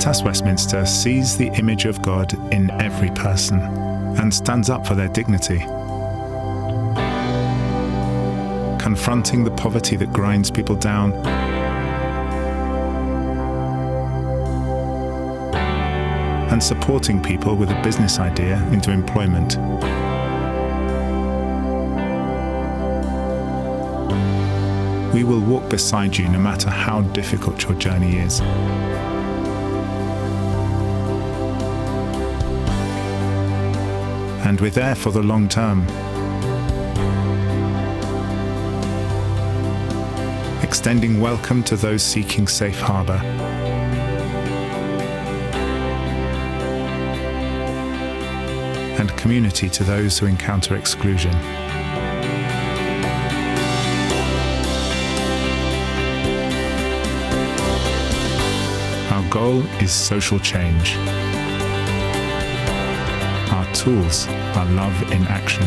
Caritas Westminster sees the image of God in every person and stands up for their dignity, confronting the poverty that grinds people down and supporting people with a business idea into employment. We will walk beside you no matter how difficult your journey is. And we're there for the long term. Extending welcome to those seeking safe harbour. And community to those who encounter exclusion. Our goal is social change. Our tools are love in action.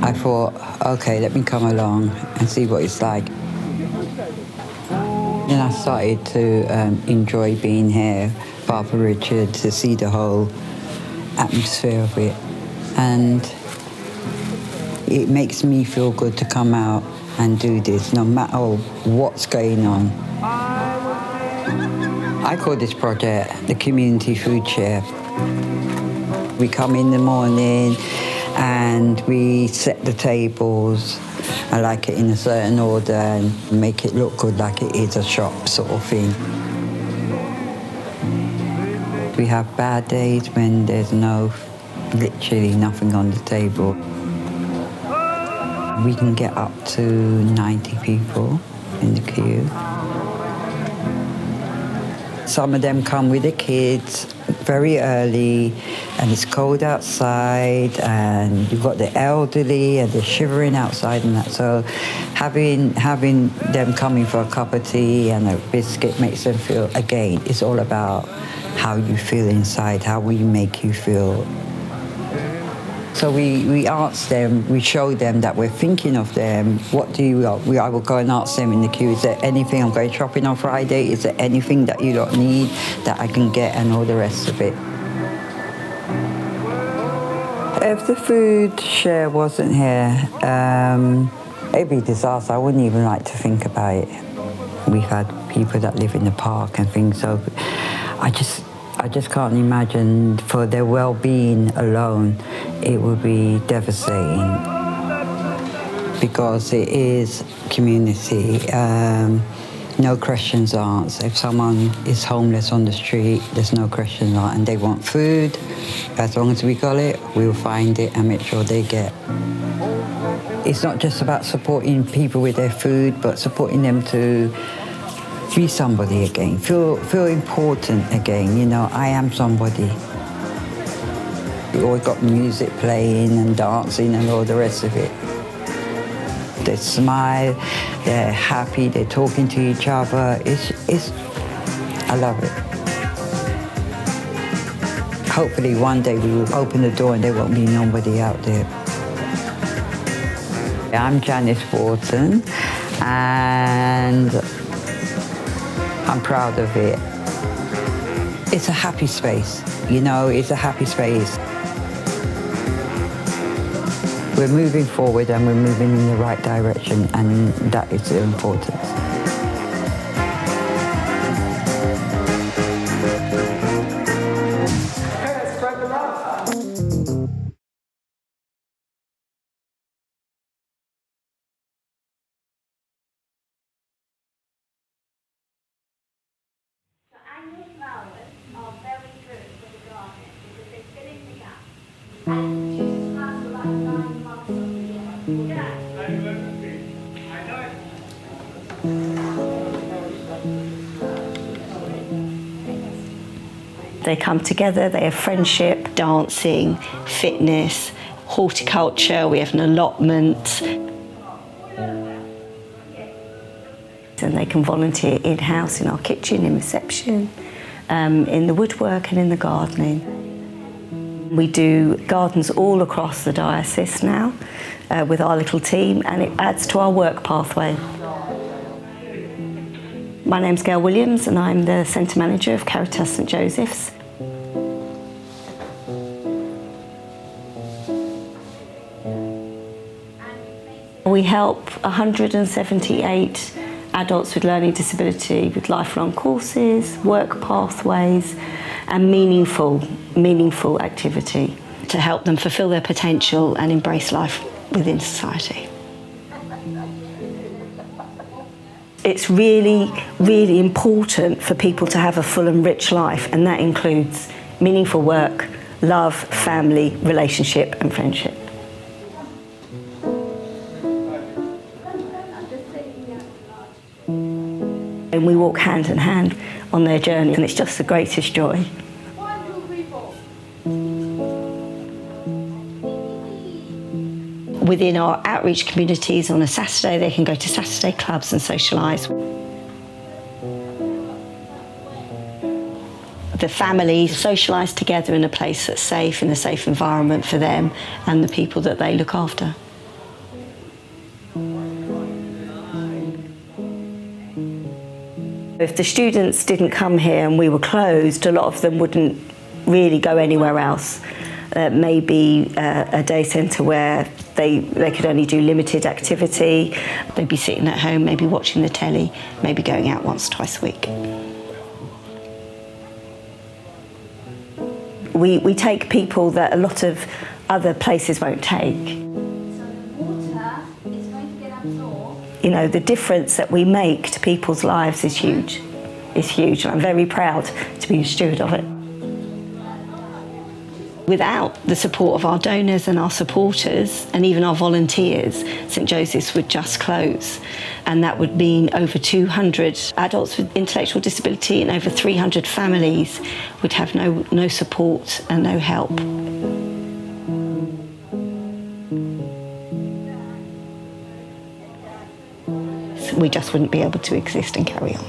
I thought, okay, let me come along and see what it's like. Then I started to enjoy being here, Father Richard, to see the whole atmosphere of it. And it makes me feel good to come out and do this, no matter what's going on. I call this project the Community Food Share. We come in the morning and we set the tables. I like it in a certain order and make it look good like it is a shop sort of thing. We have bad days when there's literally nothing on the table. We can get up to 90 people in the queue. Some of them come with the kids very early, and it's cold outside, and you've got the elderly, and they're shivering outside and that. So having them coming for a cup of tea and a biscuit makes them feel, again, it's all about how you feel inside, how we make you feel. So we ask them, we show them that we're thinking of them. What do you want? I will go and ask them in the queue, is there anything, I'm going shopping on Friday, is there anything that you don't need that I can get, and all the rest of it. If the food share wasn't here, it'd be a disaster. I wouldn't even like to think about it. We've had people that live in the park and things, so I just can't imagine, for their well-being alone, it would be devastating, because it is community. No questions asked. If someone is homeless on the street, there's no questions asked, and they want food, as long as we got it, we'll find it and make sure they get. It's not just about supporting people with their food, but supporting them to be somebody again, feel important again. You know, I am somebody. We always got music playing and dancing and all the rest of it. They smile, they're happy, they're talking to each other. I love it. Hopefully one day we will open the door and there won't be nobody out there. I'm Janice Wharton, and I'm proud of it. It's a happy space, you know, it's a happy space. We're moving forward and we're moving in the right direction, and that is the importance. Annual flowers are very good for the garden because they fill in the gaps. They come together, they have friendship, dancing, fitness, horticulture, we have an allotment. And they can volunteer in-house in our kitchen, in reception, in the woodwork and in the gardening. We do gardens all across the diocese now with our little team, and it adds to our work pathway. My name's Gail Williams and I'm the Centre Manager of Caritas St Joseph's. We help 178 adults with learning disability with lifelong courses, work pathways and meaningful activity to help them fulfil their potential and embrace life within society. It's really, really important for people to have a full and rich life, and that includes meaningful work, love, family, relationship and friendship. And we walk hand in hand on their journey, and it's just the greatest joy. Within our outreach communities on a Saturday, they can go to Saturday clubs and socialise. The family socialise together in a place that's safe, in a safe environment for them and the people that they look after. If the students didn't come here and we were closed, a lot of them wouldn't really go anywhere else. Maybe a day centre where they could only do limited activity. They'd be sitting at home, maybe watching the telly, maybe going out once, twice a week. We take people that a lot of other places won't take. So the water is going to get absorbed. You know, the difference that we make to people's lives is huge. It's huge, and I'm very proud to be a steward of it. Without the support of our donors and our supporters and even our volunteers, St Joseph's would just close. And that would mean over 200 adults with intellectual disability and over 300 families would have no support and no help. So we just wouldn't be able to exist and carry on.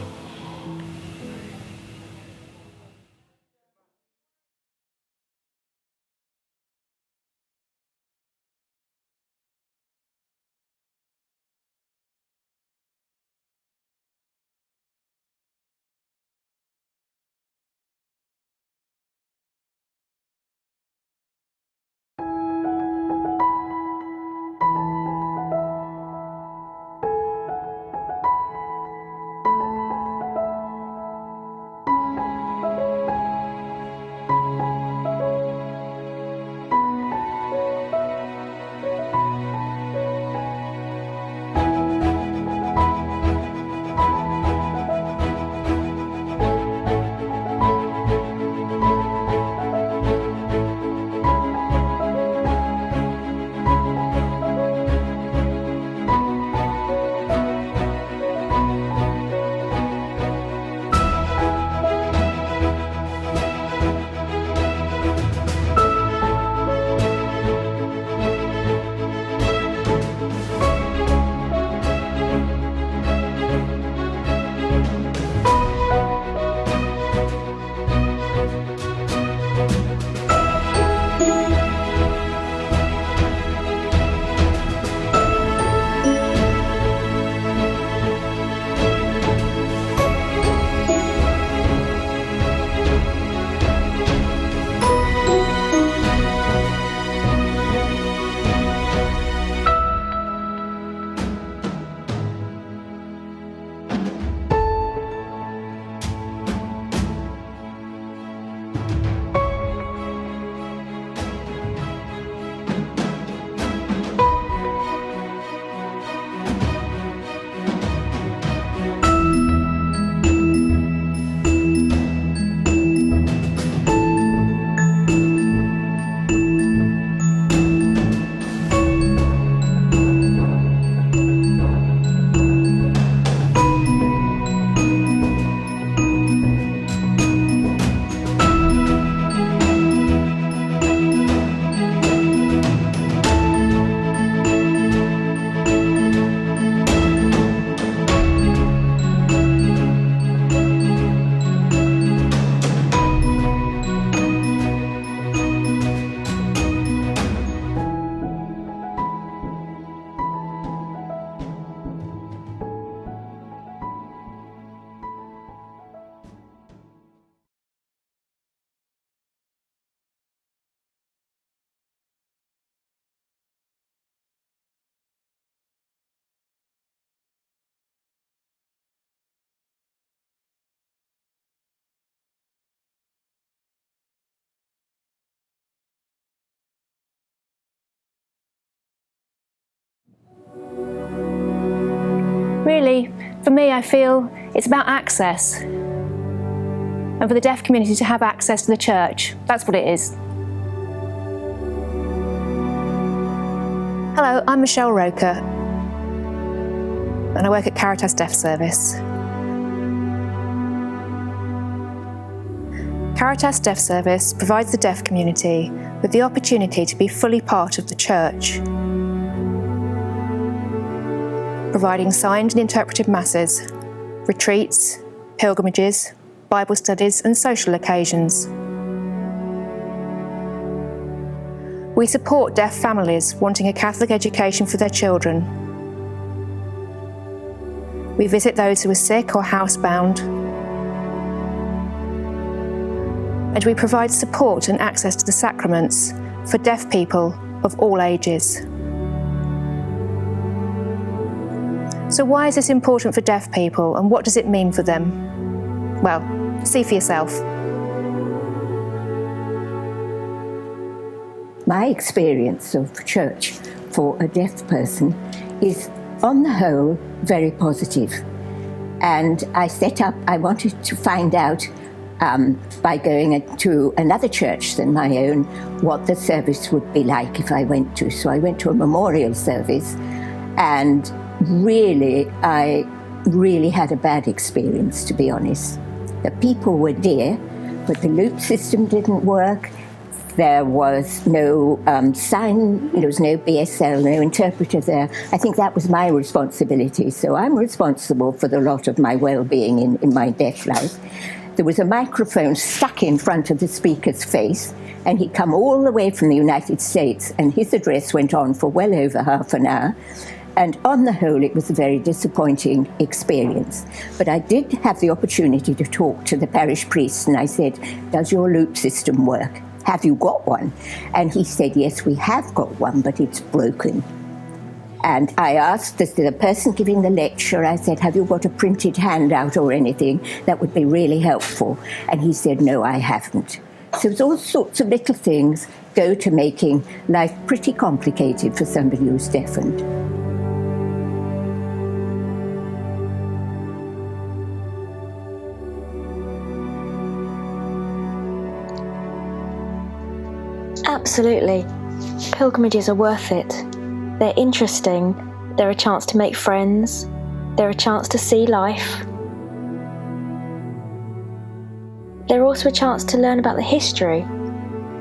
Really, for me, I feel it's about access. And for the deaf community to have access to the church, that's what it is. Hello, I'm Michelle Roker, and I work at Caritas Deaf Service. Caritas Deaf Service provides the deaf community with the opportunity to be fully part of the church, providing signed and interpreted masses, retreats, pilgrimages, Bible studies and social occasions. We support deaf families wanting a Catholic education for their children. We visit those who are sick or housebound. And we provide support and access to the sacraments for deaf people of all ages. So why is this important for deaf people and what does it mean for them? Well, see for yourself. My experience of church for a deaf person is, on the whole, very positive. And I wanted to find out by going to another church than my own what the service would be like if I went to. So I went to a memorial service, and I really had a bad experience, to be honest. The people were dear, but the loop system didn't work. There was no there was no BSL, no interpreter there. I think that was my responsibility. So I'm responsible for the lot of my well-being in my deaf life. There was a microphone stuck in front of the speaker's face, and he'd come all the way from the United States, and his address went on for well over half an hour. And on the whole, it was a very disappointing experience. But I did have the opportunity to talk to the parish priest, and I said, "Does your loop system work? Have you got one?" And he said, "Yes, we have got one, but it's broken." And I asked the person giving the lecture, I said, "Have you got a printed handout or anything that would be really helpful?" And he said, "No, I haven't." So all sorts of little things go to making life pretty complicated for somebody who's deafened. Absolutely. Pilgrimages are worth it. They're interesting, they're a chance to make friends, they're a chance to see life. They're also a chance to learn about the history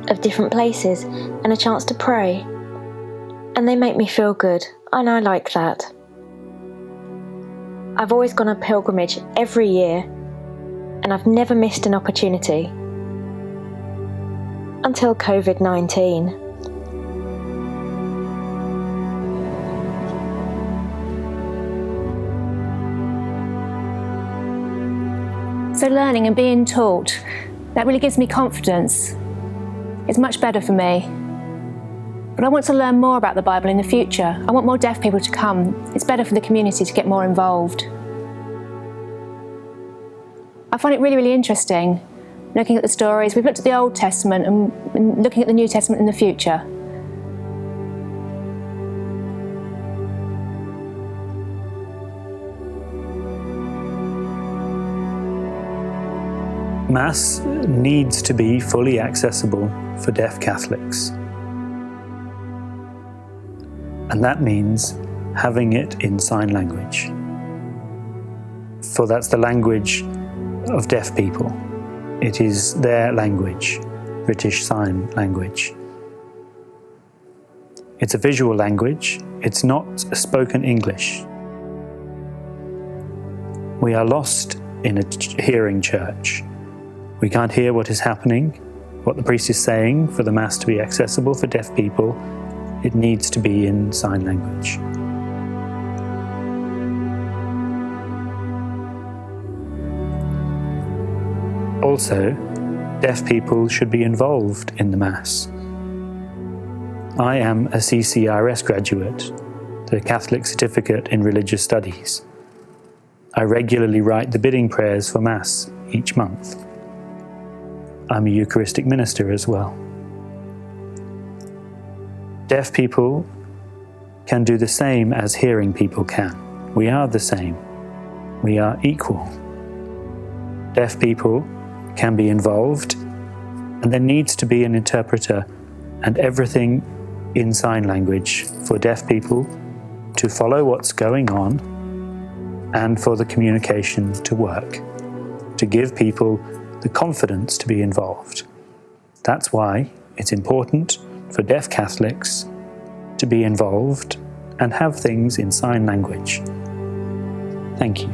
of different places and a chance to pray. And they make me feel good, and I like that. I've always gone on pilgrimage every year, and I've never missed an opportunity. Until COVID-19. So learning and being taught, that really gives me confidence. It's much better for me. But I want to learn more about the Bible in the future. I want more deaf people to come. It's better for the community to get more involved. I find it really, really interesting looking at the stories. We've looked at the Old Testament and looking at the New Testament in the future. Mass needs to be fully accessible for deaf Catholics. And that means having it in sign language. For that's the language of deaf people. It is their language, British Sign Language. It's a visual language, it's not a spoken English. We are lost in a hearing church. We can't hear what is happening, what the priest is saying. For the Mass to be accessible for deaf people, it needs to be in sign language. Also, deaf people should be involved in the Mass. I am a CCRS graduate, the Catholic Certificate in Religious Studies. I regularly write the bidding prayers for Mass each month. I'm a Eucharistic minister as well. Deaf people can do the same as hearing people can. We are the same. We are equal. Deaf people can be involved, and there needs to be an interpreter and everything in sign language for deaf people to follow what's going on and for the communication to work, to give people the confidence to be involved. That's why it's important for deaf Catholics to be involved and have things in sign language. Thank you.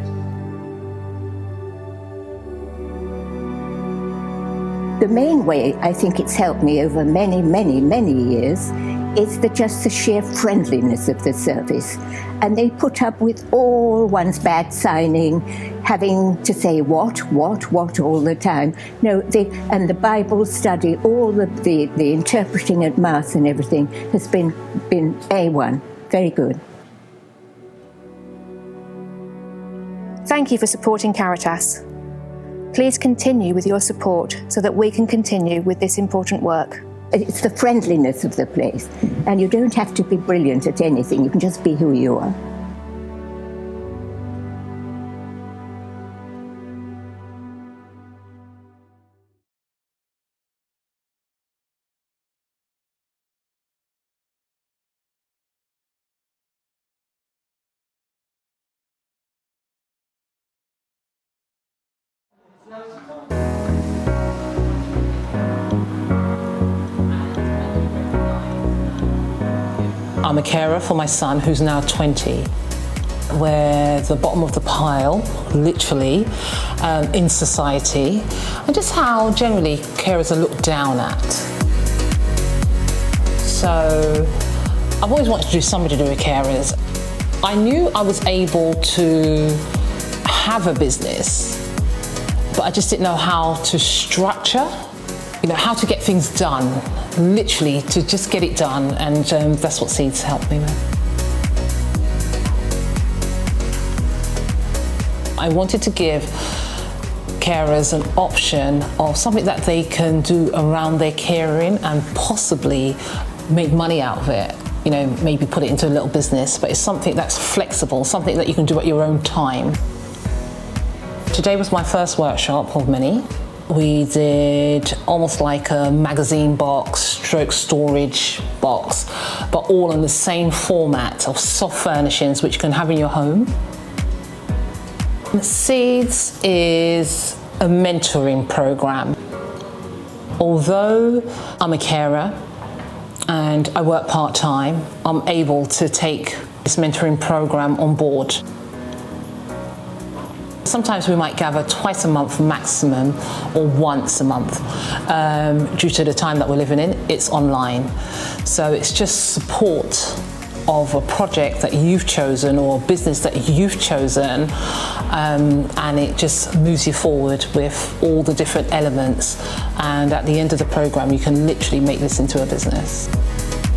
The main way I think it's helped me over many, many, many years is just the sheer friendliness of the service. And they put up with all one's bad signing, having to say what all the time. No, and the Bible study, all the interpreting at Mass and everything has been A1, very good. Thank you for supporting Caritas. Please continue with your support so that we can continue with this important work. It's the friendliness of the place, and you don't have to be brilliant at anything, you can just be who you are. I'm a carer for my son, who's now 20. We're the bottom of the pile, literally, in society, and just how generally carers are looked down at. So I've always wanted to do something to do with carers. I knew I was able to have a business, but I just didn't know how to structure, how to get things done, literally to just get it done, and that's what Seeds helped me with. I wanted to give carers an option of something that they can do around their caring and possibly make money out of it. Maybe put it into a little business, but it's something that's flexible, something that you can do at your own time. Today was my first workshop of many. We did almost like a magazine box, stroke storage box, but all in the same format of soft furnishings which you can have in your home. Seeds is a mentoring program. Although I'm a carer and I work part-time, I'm able to take this mentoring program on board. Sometimes we might gather twice a month maximum, or once a month. Due to the time that we're living in, it's online. So it's just support of a project that you've chosen or a business that you've chosen, and it just moves you forward with all the different elements. And at the end of the program, you can literally make this into a business.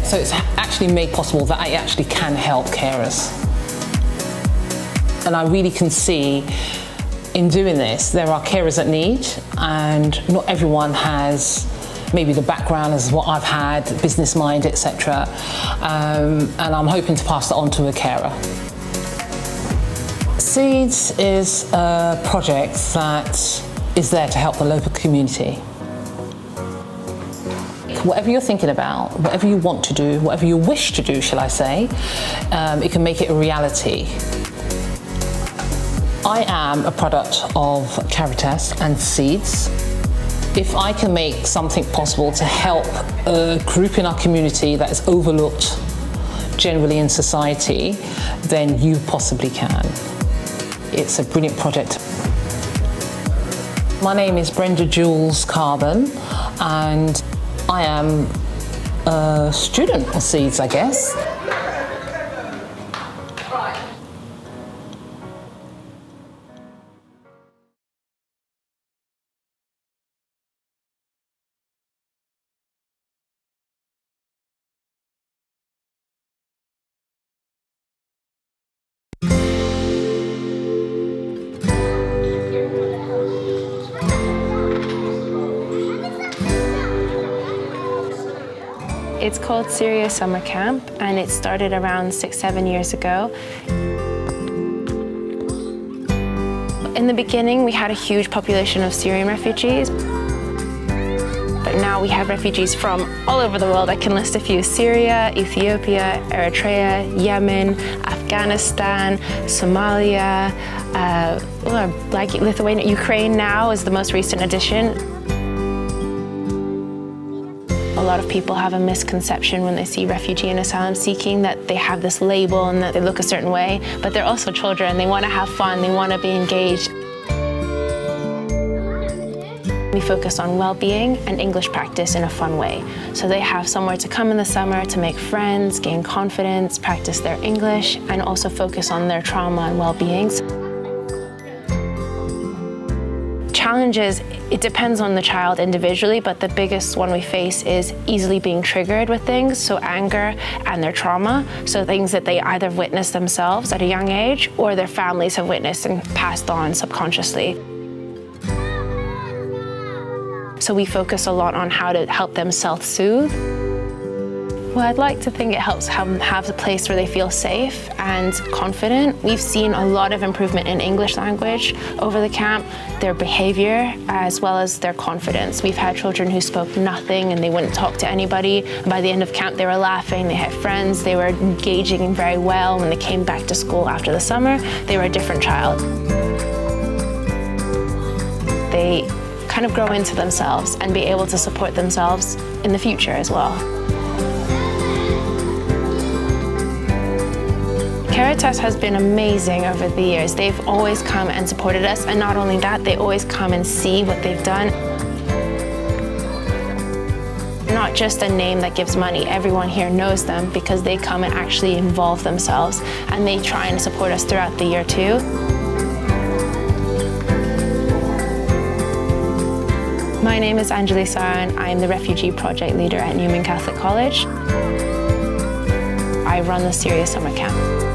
So it's actually made possible that I actually can help carers. And I really can see in doing this, there are carers that need, and not everyone has maybe the background as what I've had, business mind, etc. And I'm hoping to pass that on to a carer. Seeds is a project that is there to help the local community. Whatever you're thinking about, whatever you want to do, whatever you wish to do, shall I say, it can make it a reality. I am a product of Caritas and Seeds. If I can make something possible to help a group in our community that is overlooked generally in society, then you possibly can. It's a brilliant project. My name is Brenda Jules Carbon, and I am a student of Seeds, I guess. It's called Syria Summer Camp, and it started around 6-7 years ago. In the beginning, we had a huge population of Syrian refugees. But now we have refugees from all over the world. I can list a few: Syria, Ethiopia, Eritrea, Yemen, Afghanistan, Somalia, like Lithuania. Ukraine now is the most recent addition. A lot of people have a misconception when they see refugee and asylum seeking, that they have this label and that they look a certain way, but they're also children. They want to have fun, they want to be engaged. We focus on well-being and English practice in a fun way. So they have somewhere to come in the summer to make friends, gain confidence, practice their English, and also focus on their trauma and well-being. Challenges, it depends on the child individually, but the biggest one we face is easily being triggered with things, so anger and their trauma, so things that they either witnessed themselves at a young age or their families have witnessed and passed on subconsciously. So we focus a lot on how to help them self-soothe. Well, I'd like to think it helps them have a place where they feel safe and confident. We've seen a lot of improvement in English language over the camp, their behavior, as well as their confidence. We've had children who spoke nothing and they wouldn't talk to anybody. And by the end of camp, they were laughing, they had friends, they were engaging very well. When they came back to school after the summer, they were a different child. They kind of grow into themselves and be able to support themselves in the future as well. Caritas has been amazing over the years. They've always come and supported us, and not only that, they always come and see what they've done. Not just a name that gives money, everyone here knows them because they come and actually involve themselves, and they try and support us throughout the year too. My name is Anjali Saran. I am the Refugee Project Leader at Newman Catholic College. I run the Syria Summer Camp.